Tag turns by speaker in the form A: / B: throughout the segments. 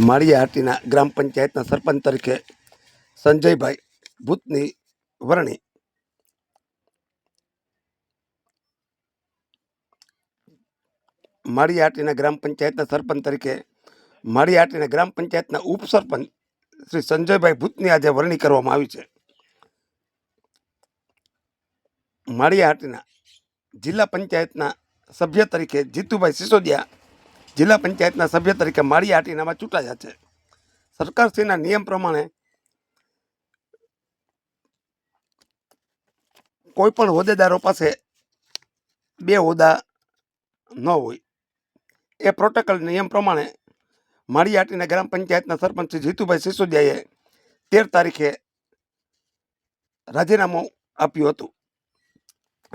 A: માળિયા હાટીના ગ્રામ પંચાયતના સરપંચ તરીકે સંજયભાઈ ભૂતની વરણી. માળિયા હાટીના ગ્રામ પંચાયતના સરપંચ તરીકે માળિયા હાટીના ગ્રામ પંચાયતના ઉપસરપંચ શ્રી સંજયભાઈ ભૂતની આજે વરણી કરવામાં આવી છે. માળિયા હાટીના જિલ્લા પંચાયતના સભ્ય તરીકે જીતુભાઈ સિસોદિયા જિલ્લા પંચાયતના સભ્ય તરીકે માળિયા હાટીનામાં ચૂંટાયા છે. સરકારશ્રીના નિયમ પ્રમાણે કોઈ પણ હોદ્દેદારો પાસે બે હોદ્દા ન હોય. એ પ્રોટોકોલ નિયમ પ્રમાણે માળિયા હાટીના ગ્રામ પંચાયતના સરપંચ શ્રી જીતુભાઈ સિસોદિયાએ 13 તારીખે રાજીનામું આપ્યું હતું.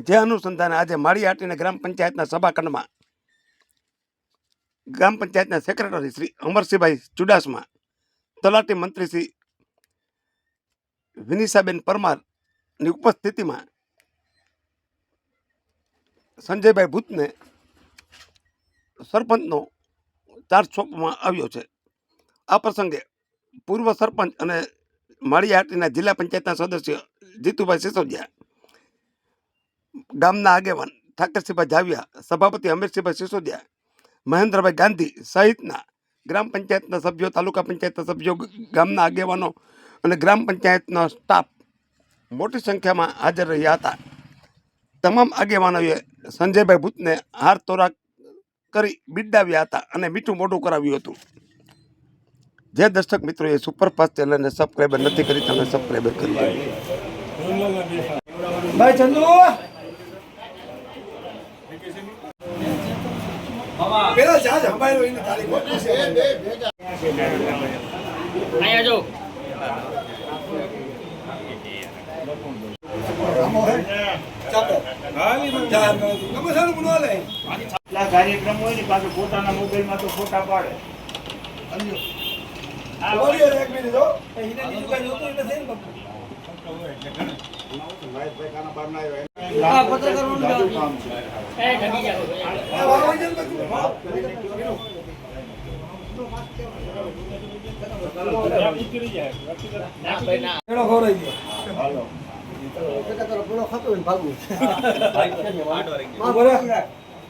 A: જે અનુસંધાને આજે માળિયા હાટીના ગ્રામ પંચાયતના સભાખંડમાં ગ્રામ પંચાયતના સેક્રેટરી શ્રી અમરસિંહભાઈ ચુડાસમા, તલાટી મંત્રી શ્રી વિનિશાબેન પરમારની ઉપસ્થિતિમાં સંજયભાઈ ભૂતને સરપંચનો ચાર્જ સોંપવામાં આવ્યો છે. આ પ્રસંગે પૂર્વ સરપંચ અને માળિયા હાટીના જિલ્લા પંચાયતના સદસ્ય જીતુભાઈ સિસોદિયા, ગામના આગેવાન ઠાકરસિંહભાઈ જાવિયા, સભાપતિ અમીરસિંહભાઈ સિસોદિયા, મહેન્દ્રભાઈ ગાંધી સહિતના ગ્રામ પંચાયતના સભ્યો, તાલુકા પંચાયતના સભ્યો, ગામના આગેવાનો અને ગ્રામ પંચાયતનો સ્ટાફ મોટી સંખ્યામાં હાજર રહ્યા હતા. તમામ આગેવાનોએ સંજયભાઈ ભૂતને હાર તોરા કરી બિરદાવ્યા હતા અને મીઠું મોઢું કરાવ્યું હતું. જે દર્શક મિત્રોએ સુપરફાસ્ટ ચેનલને સબસ્ક્રાઈબર નથી કરી તમે સબસ્ક્રાઈબર કરી દો.
B: ભાઈ ચંદુ પેલા જાજ હંભાઈ એને તારીખ ગોઠવી છે. આયા જો કાર્યક્રમ હોય ને પાછું પોતાના મોબાઈલમાં તો ફોટા પાડે.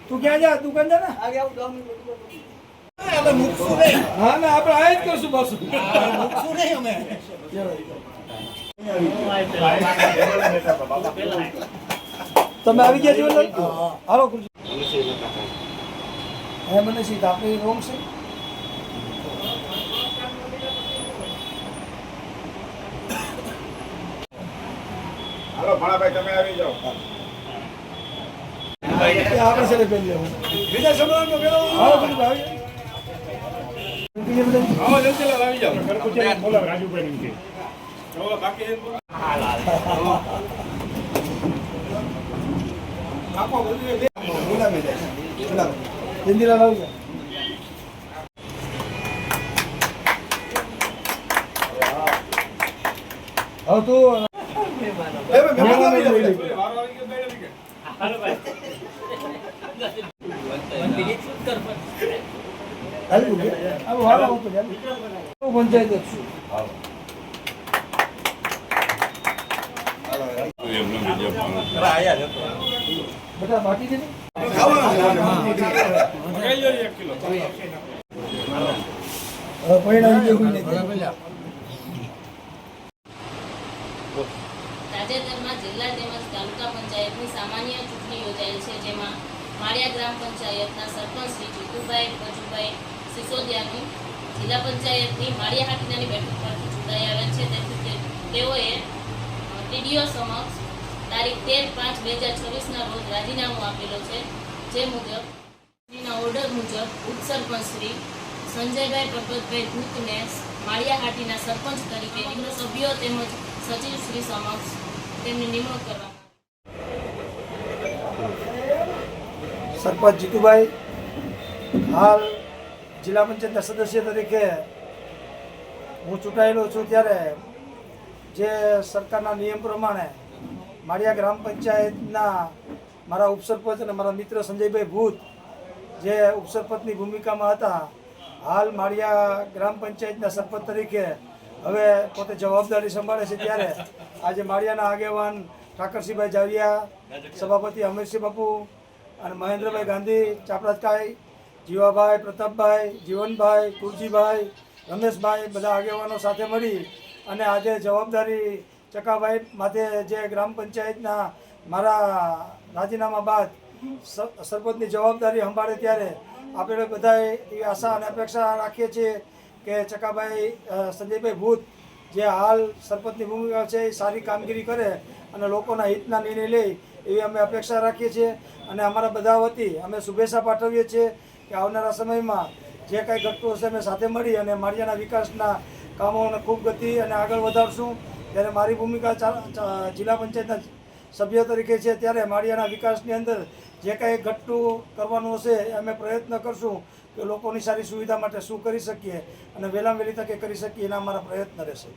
B: તું ક્યાં જા? દુકાન જા ને. હા ને આપણે આ જ કરશું પાછું. મૂકશું નહીં અમે. તમે આવી ગયા છો? હાલો હે મને સીટ આપણી રોંગ છે.
C: હાલો ભાણાભાઈ તમે આવી જાઓ.
B: આપણે છે પેલી લેવું બીજા સમાજમાં પેલો હાલો બધું આવી
C: આવો જલ્દી આવી જાઓ. કરકુચિયા બોલાવ રાજુભાઈ ને કે બાકી આપો બધું બોલાવે જાય. બોલાવે જલ્દી લાવી જાઓ. હવે તો બધા બાકી છે
D: તાજેતરમાં જિલ્લા તેમજ તાલુકા પંચાયતની સામાન્ય ચૂંટણી યોજાયેલ છે, જેમાં માળિયા ગ્રામ પંચાયતના સરપંચ શ્રી જીતુભાઈ પજુભાઈ સિસોદિયાની જિલ્લા પંચાયતની માળિયા હાટીનાની બેઠક પરથી ચૂંટાઈ આવેલ છે. તેથી તેઓએ ટીડીઓ સમક્ષ તારીખ 13/5/2026ના રોજ રાજીનામું આપેલો છે. જે મુજબ ઓર્ડર મુજબ ઉપસરપંચ શ્રી સંજયભાઈ પ્રપતભાઈ ભૂતને માળિયા હાટીના સરપંચ તરીકે સભ્યો તેમજ સચિવ શ્રી સમક્ષ તેમની નિમણૂક કરવામાં.
B: સરપંચ જીતુભાઈ હાલ જિલ્લા પંચાયતના સદસ્ય તરીકે હું ચૂંટાયેલો છું, ત્યારે જે સરકારના નિયમ પ્રમાણે માળિયા ગ્રામ પંચાયતના મારા ઉપસરપંચ અને મારા મિત્ર સંજયભાઈ ભૂત જે ઉપસરપંચની ભૂમિકામાં હતા
C: હાલ માળિયા ગ્રામ પંચાયતના સરપંચ તરીકે હવે પોતે જવાબદારી સંભાળે છે ત્યારે આજે માળિયાના આગેવાન ઠાકરસિંહભાઈ જાવિયા, સભાપતિ અમીરસિંહ બાપુ અને મહેન્દ્રભાઈ ગાંધી, ચાપરાજકાઈ, જીવાભાઈ, પ્રતાપભાઈ, જીવનભાઈ, કુરજીભાઈ, રમેશભાઈ બધા આગેવાનો સાથે મળી અને આજે જવાબદારી ચકાભાઈ માથે જે ગ્રામ પંચાયતના મારા રાજીનામા બાદ સરપંચની જવાબદારી સંભાળે ત્યારે આપણે બધાએ એવી આશા અને અપેક્ષા રાખીએ છીએ કે ચકાભાઈ સંજયભાઈ ભૂત જે હાલ સરપંચની ભૂમિકા છે એ સારી કામગીરી કરે અને લોકોના હિતના નિર્ણય લે એવી અમે અપેક્ષા રાખીએ છીએ અને અમારા બધા વતી અમે શુભેચ્છા પાઠવીએ છીએ કે આવનારા સમયમાં જે કાંઈ ઘટતું હશે અમે સાથે મળી અને માળિયાના વિકાસના કામોને ખૂબ ગતિ અને આગળ વધારશું. ત્યારે મારી ભૂમિકા જિલ્લા પંચાયતના સભ્ય તરીકે છે ત્યારે માળિયાના વિકાસની અંદર જે કાંઈ ઘટતું કરવાનું હશે એ અમે પ્રયત્ન કરશું કે લોકોની સારી સુવિધા માટે શું કરી શકીએ અને વહેલામાં વહેલી તકે કરી શકીએ એના અમારા પ્રયત્ન રહેશે.